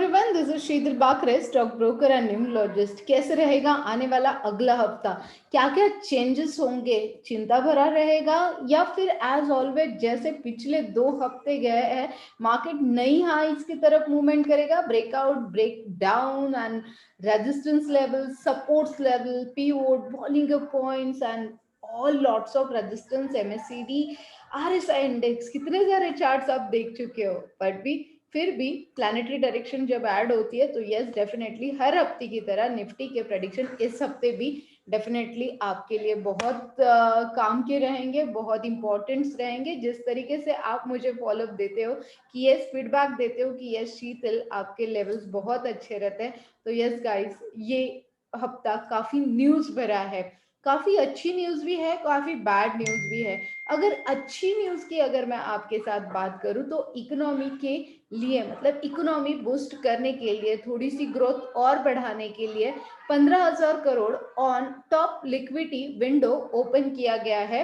Everyone, this is Sheetal Bakre, stock broker and numerologist. कैसे रहेगा आने वाला अगला हफ्ता? क्या क्या चेंजेस होंगे? चिंता भरा रहेगा या फिर एज ऑलवेज जैसे पिछले 2 हफ्ते गए हैं, मार्केट नई हाइस की तरफ मूवमेंट करेगा? Breakout, break down and resistance level, supports level, pivot, bowling points and all lots of resistance, MACD, RSI index, कितने सारे चार्ट्स आप देख चुके हो। बट भी फिर भी प्लानिटरी डायरेक्शन जब ऐड होती है तो यस डेफिनेटली हर हफ्ते की तरह निफ्टी के प्रेडिक्शन इस हफ्ते भी डेफिनेटली आपके लिए बहुत काम के रहेंगे, बहुत इंपॉर्टेंट्स रहेंगे। जिस तरीके से आप मुझे फॉलोअप देते हो कि यस, फीडबैक देते हो कि यस शीतल आपके लेवल्स बहुत अच्छे रहते हैं, तो यस गाइस, ये हफ्ता काफी न्यूज भरा है। काफी अच्छी न्यूज भी है, काफी बैड न्यूज भी है। अगर अच्छी न्यूज की अगर मैं आपके साथ बात करूं तो इकोनॉमी के लिए, मतलब इकोनॉमी बूस्ट करने के लिए, थोड़ी सी ग्रोथ और बढ़ाने के लिए 15,000 crore on top liquidity window open किया गया है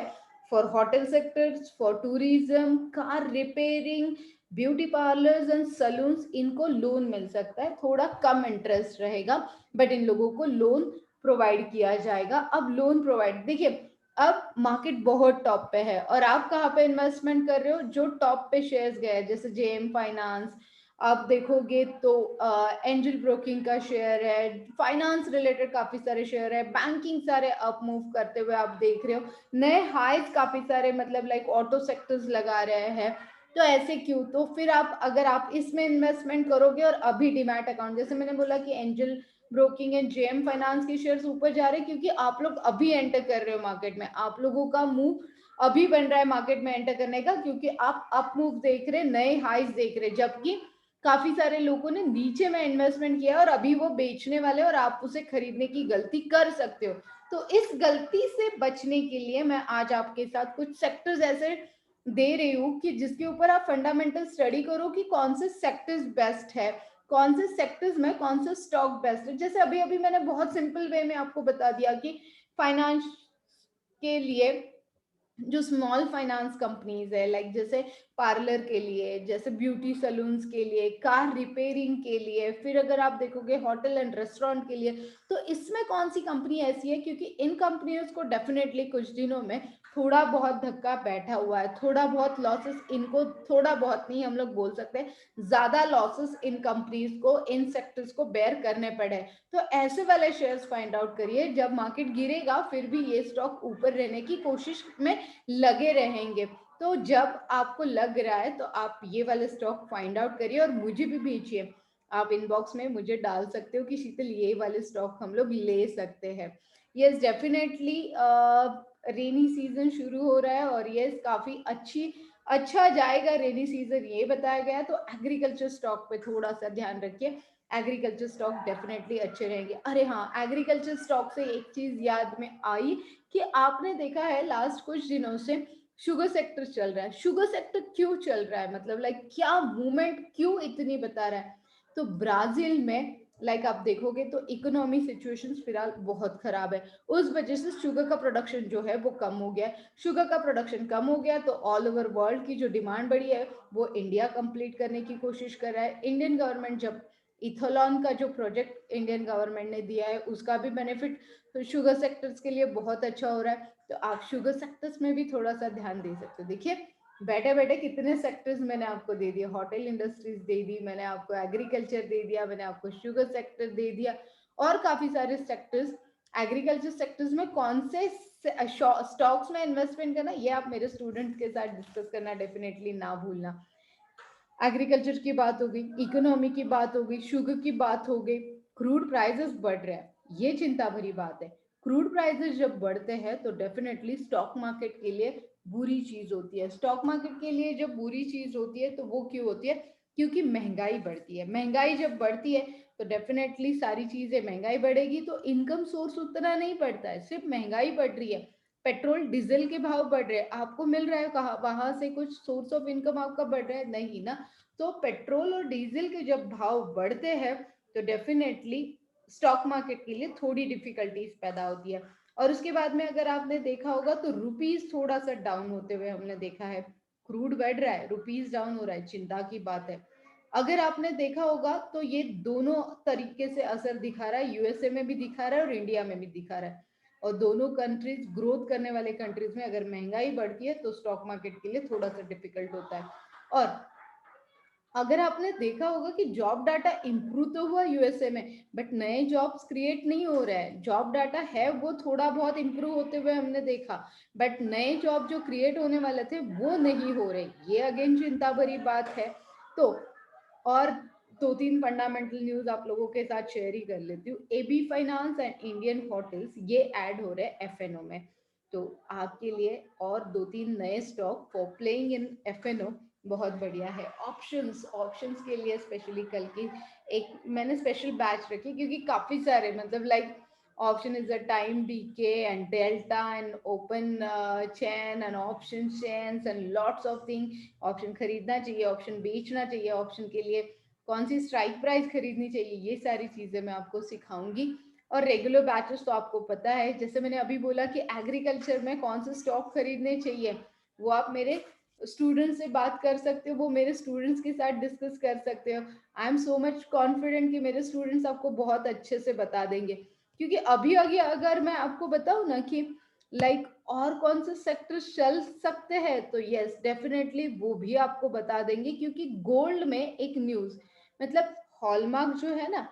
for hotel sectors, for tourism, car repairing, beauty parlours and salons. इनको लोन मिल सकता है, थोड़ा कम इंटरेस्ट रहेगा, बट इन लोगों को लोन प्रोवाइड किया जाएगा। अब लोन प्रोवाइड देखिए, अब मार्केट बहुत टॉप पे है और आप कहाँ पे इन्वेस्टमेंट कर रहे हो? जो टॉप पे शेयर्स गए जैसे जेएम फाइनेंस, आप देखोगे तो एंजल ब्रोकिंग का शेयर है, फाइनेंस रिलेटेड काफी सारे शेयर है, बैंकिंग सारे अप मूव करते हुए आप देख रहे हो, नए हाइज काफी सारे, मतलब लाइक ऑटो सेक्टर्स लगा रहे हैं। तो ऐसे क्यों? तो फिर आप अगर आप इसमें इन्वेस्टमेंट करोगे और अभी डीमैट अकाउंट, जैसे मैंने बोला कि angel broking and JM finance के शेयर्स ऊपर जा रहे हैं क्योंकि आप लोग अभी एंटर कर रहे हो मार्केट में, आप लोगों का मूव अभी बन रहा है मार्केट में एंटर करने का, क्योंकि आप अप मूव देख रहे, नए हाइज देख रहे, जबकि काफी सारे लोगों ने नीचे में इन्वेस्टमेंट किया और अभी वो बेचने वाले और आप उसे खरीदने की गलती कर सकते हो। तो इस गलती से बचने के लिए मैं आज आपके साथ कुछ सेक्टर्स ऐसे दे रही हूँ कि जिसके ऊपर आप फंडामेंटल स्टडी करो कि कौन से सेक्टर्स बेस्ट है, कौन से सेक्टर्स में कौन से स्टॉक बेस्ट है। जैसे अभी अभी मैंने बहुत सिंपल वे में आपको बता दिया कि फाइनेंस के लिए जो स्मॉल फाइनेंस कंपनीज है, लाइक जैसे पार्लर के लिए, जैसे ब्यूटी सलून्स के लिए, कार रिपेयरिंग के लिए, फिर अगर आप देखोगे होटल एंड रेस्टोरेंट के लिए, तो इसमें कौन सी कंपनी ऐसी है? क्योंकि इन कंपनियों को डेफिनेटली कुछ दिनों में थोड़ा बहुत धक्का बैठा हुआ है, थोड़ा बहुत लॉसेस इनको, थोड़ा बहुत नहीं हम लोग बोल सकते ज्यादा लॉसेस इन कंपनीज को, इन सेक्टर्स को बेयर करने पड़े। तो ऐसे वाले शेयर्स फाइंड आउट करिए, जब मार्केट गिरेगा फिर भी ये स्टॉक ऊपर रहने की कोशिश में लगे रहेंगे। तो जब आपको लग रहा है तो आप ये वाले स्टॉक फाइंड आउट करिए और मुझे भी भेजिए। आप इनबॉक्स में मुझे डाल सकते हो कि शीतल ये वाले स्टॉक हम लोग ले सकते हैं। यस डेफिनेटली रेनी सीजन शुरू हो रहा है और यस काफी अच्छा जाएगा रेनी सीजन, ये बताया गया। तो एग्रीकल्चर स्टॉक पे थोड़ा सा ध्यान रखिए, एग्रीकल्चर स्टॉक डेफिनेटली अच्छे रहेंगे। अरे हाँ, एग्रीकल्चर स्टॉक से एक चीज याद में आई कि आपने देखा है लास्ट कुछ दिनों से शुगर सेक्टर चल रहा है। शुगर सेक्टर क्यों चल रहा है, मतलब लाइक क्या मूवमेंट क्यों इतनी बता रहा है? तो ब्राजील में लाइक आप देखोगे तो इकोनॉमी सिचुएशन फिलहाल बहुत खराब है, उस वजह से शुगर का प्रोडक्शन जो है वो कम हो गया। शुगर का प्रोडक्शन कम हो गया तो ऑल ओवर वर्ल्ड की जो डिमांड बढ़ी है वो इंडिया कंप्लीट करने की कोशिश कर रहा है। इंडियन गवर्नमेंट जब इथोलॉन का जो प्रोजेक्ट इंडियन गवर्नमेंट ने दिया है उसका भी बेनिफिट तो शुगर सेक्टर्स के लिए बहुत अच्छा हो रहा है। तो आप शुगर सेक्टर्स में भी थोड़ा सा ध्यान दे सकते हो। देखिए बैठे बैठे कितने सेक्टर्स मैंने आपको दे दिए, होटल इंडस्ट्रीज दे दी मैंने आपको, एग्रीकल्चर दे दिया मैंने आपको, शुगर सेक्टर दे दिया और काफी सारे सेक्टर्स। एग्रीकल्चर सेक्टर्स में कौन से स्टॉक्स में इन्वेस्टमेंट करना, ये आप मेरे स्टूडेंट्स के साथ डिस्कस करना डेफिनेटली ना भूलना। एग्रीकल्चर की बात हो गई, इकोनॉमी की बात हो गई, शुगर की बात हो गई, क्रूड प्राइसेस बढ़ रहे हैं, ये चिंता भरी बात है। क्रूड प्राइसेस जब बढ़ते हैं तो डेफिनेटली स्टॉक मार्केट के लिए बुरी चीज होती है। स्टॉक मार्केट के लिए जब बुरी चीज होती है तो वो क्यों होती है? क्योंकि महंगाई बढ़ती है। महंगाई जब बढ़ती है तो डेफिनेटली सारी चीजें, महंगाई बढ़ेगी तो इनकम सोर्स उतना नहीं बढ़ता है, सिर्फ महंगाई बढ़ रही है। पेट्रोल डीजल के भाव बढ़ रहे हैं, आपको मिल रहा है कहा वहां से कुछ सोर्स ऑफ इनकम आपका बढ़ रहा है? नहीं ना। तो पेट्रोल और डीजल के जब भाव बढ़ते हैं तो डेफिनेटली स्टॉक मार्केट के लिए थोड़ी डिफिकल्टीज पैदा होती है। और उसके बाद में अगर आपने देखा होगा तो रुपीज थोड़ा सा डाउन होते हुए हमने देखा है। क्रूड बढ़ रहा है, रुपीज डाउन हो रहा है, चिंता की बात है। अगर आपने देखा होगा तो ये दोनों तरीके से असर दिखा रहा है, यूएसए में भी दिखा रहा है और इंडिया में भी दिखा रहा है। और दोनों कंट्रीज, ग्रोथ करने वाले कंट्रीज में अगर महंगाई बढ़ती है तो स्टॉक मार्केट के लिए थोड़ा सा डिफिकल्ट होता है। और अगर आपने देखा होगा कि जॉब डाटा इंप्रूव तो हुआ यूएसए में, बट नए जॉब्स क्रिएट नहीं हो रहे हैं। जॉब डाटा है वो थोड़ा बहुत इंप्रूव होते हुए हमने देखा, बट नए जॉब जो क्रिएट होने वाले थे वो नहीं हो रहे। ये अगेन चिंता भरी बात है। तो और दो तीन फंडामेंटल न्यूज आप लोगों के साथ शेयर ही कर लेती हूँ। AB finance and Indian hotels ये ऐड हो रहे हैं एफएनओ में। तो आपके लिए और दो तीन नए stock for playing in FNO बहुत बढ़िया है। ऑप्शंस, ऑप्शंस के लिए स्पेशली कल की एक मैंने स्पेशल बैच रखी, क्योंकि काफी सारे मतलब like option is a time decay and delta and open chain and option chains and lots of thing। Option खरीदना चाहिए, ऑप्शन बेचना चाहिए, ऑप्शन के लिए कौन सी स्ट्राइक प्राइस खरीदनी चाहिए, ये सारी चीजें मैं आपको सिखाऊंगी। और रेगुलर बैचेस तो आपको पता है, जैसे मैंने अभी बोला कि एग्रीकल्चर में कौन से स्टॉक खरीदने चाहिए, वो आप मेरे स्टूडेंट से बात कर सकते हो, वो मेरे स्टूडेंट्स के साथ डिस्कस कर सकते हो। I am so much confident कि मेरे स्टूडेंट्स आपको बहुत अच्छे से बता देंगे। क्योंकि अभी अभी अगर मैं आपको बताऊं ना कि लाइक और कौन से सेक्टर चल सकते हैं, तो यस डेफिनेटली वो भी आपको बता देंगे। क्योंकि गोल्ड में एक न्यूज, मतलब हॉलमार्क जो है ना,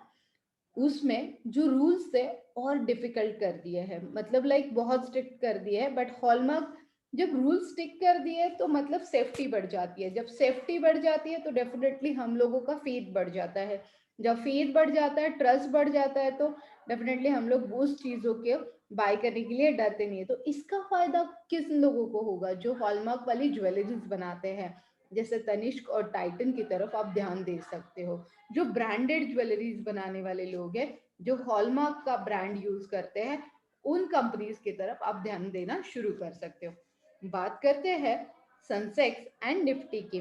उसमें जो रूल्स थे और डिफिकल्ट कर दिए हैं, मतलब लाइक बहुत स्ट्रिक्ट कर दिए हैं। बट हॉलमार्क जब रूल स्टिक कर दिए तो मतलब सेफ्टी बढ़ जाती है। जब सेफ्टी बढ़ जाती है तो डेफिनेटली हम लोगों का फेथ बढ़ जाता है। जब फेथ बढ़ जाता है, ट्रस्ट बढ़ जाता है, तो डेफिनेटली हम लोग उस चीजों के बाय करने के लिए डरते नहीं है। तो इसका फायदा किस लोगों को होगा? जो हॉलमार्क वाली ज्वेलरीज बनाते हैं, जैसे तनिष्क और टाइटन की तरफ आप ध्यान दे सकते हो। जो ब्रांडेड ज्वेलरीज बनाने वाले लोग हैं, जो हॉलमार्क का ब्रांड यूज करते हैं, उन कंपनीज की तरफ आप ध्यान देना शुरू कर सकते हो। बात करते हैं सेंसेक्स एंड निफ्टी की।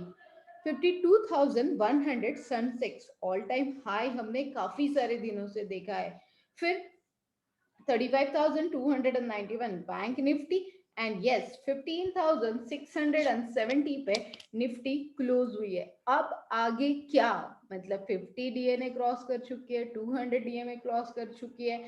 52,100 सेंसेक्स ऑल टाइम हाई हमने काफी सारे दिनों से देखा है। फिर 35,291 बैंक निफ्टी, एंड यस 15,670 पे निफ्टी क्लोज हुई है। अब आगे क्या, मतलब 50 डीएनए क्रॉस कर चुकी है, 200 डीएनए क्रॉस कर चुकी है,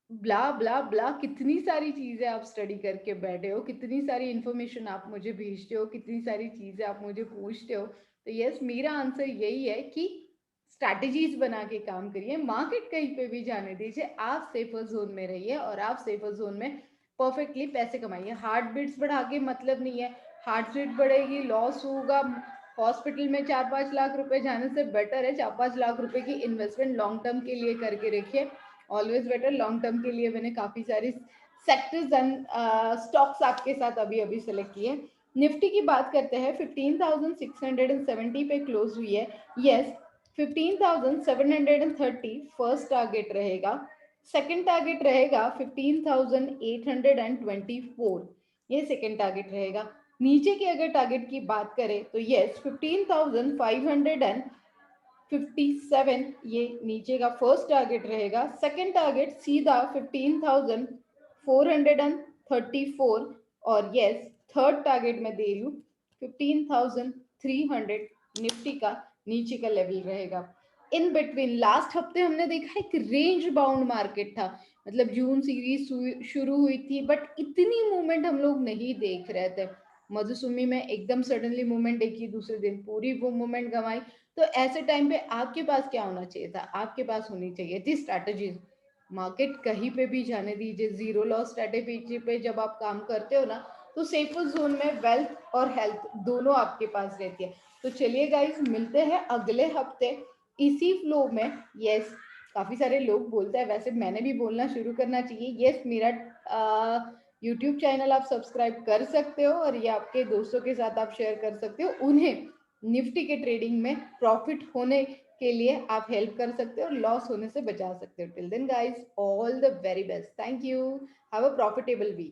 ब्ला ब्ला ब्ला, कितनी सारी चीजें आप स्टडी करके बैठे हो, कितनी सारी इंफॉर्मेशन आप मुझे भेजते हो, कितनी सारी चीजें आप मुझे पूछते हो। तो यस मेरा आंसर यही है कि स्ट्रैटेजीज बना के काम करिए, मार्केट कहीं पे भी जाने दीजिए, आप सेफर जोन में रहिए और आप सेफर जोन में परफेक्टली पैसे कमाइए। हार्ट बीट्स बढ़ा के मतलब नहीं है, हार्ट रेट बढ़ेगी, लॉस होगा, हॉस्पिटल में 4-5 लाख रुपए जाने से बेटर है 4-5 लाख रुपए की इन्वेस्टमेंट लॉन्ग टर्म के लिए करके रखिए। ऑलवेज बेटर लॉन्ग टर्म के लिए। मैंने काफी सारी सेक्टर्स एंड स्टॉक्स आपके साथ अभी अभी सेलेक्ट किए। निफ्टी की बात करते हैं, 15,670 पे क्लोज हुई है। यस 15,730 फर्स्ट टारगेट रहेगा, सेकंड टारगेट रहेगा 15,824, ये सेकंड टारगेट रहेगा। नीचे के अगर टारगेट की बात करें तो यस 15,557 ये नीचे का फर्स्ट टारगेट रहेगा। सेकंड टारगेट सीधा 15,434, और यस थर्ड टारगेट मैं दे रही हूँ 15,300 निफ्टी का नीचे का लेवल रहेगा। इन बिटवीन लास्ट हफ्ते हमने देखा एक रेंज बाउंड मार्केट था, मतलब जून सीरीज शुरू हुई थी बट इतनी मूवमेंट हम लोग नहीं देख रहे थे। मधुसुमी में एकदम सडनली मूवमेंट देखी, दूसरे दिन पूरी वो मूवमेंट गंवाई। तो ऐसे टाइम पे आपके पास क्या होना चाहिए था? आपके पास होनी चाहिए थी स्ट्रैटेजीज। मार्केट कहीं पे भी जाने दीजिए, जीरो लॉस स्ट्रैटेजी पे जब आप काम करते हो ना, तो सेफर जोन में वेल्थ और हेल्थ दोनों आपके पास रहती है। तो चलिए गाइस, मिलते हैं अगले हफ्ते इसी फ्लो में। यस काफी सारे लोग बोलते हैं, वैसे मैंने भी बोलना शुरू करना चाहिए। यस मेरा यूट्यूब चैनल आप सब्सक्राइब कर सकते हो और ये आपके दोस्तों के साथ आप शेयर कर सकते हो, उन्हें निफ्टी के ट्रेडिंग में प्रॉफिट होने के लिए आप हेल्प कर सकते हो और लॉस होने से बचा सकते हो। Till then guys, all the very best, thank you, have a profitable week.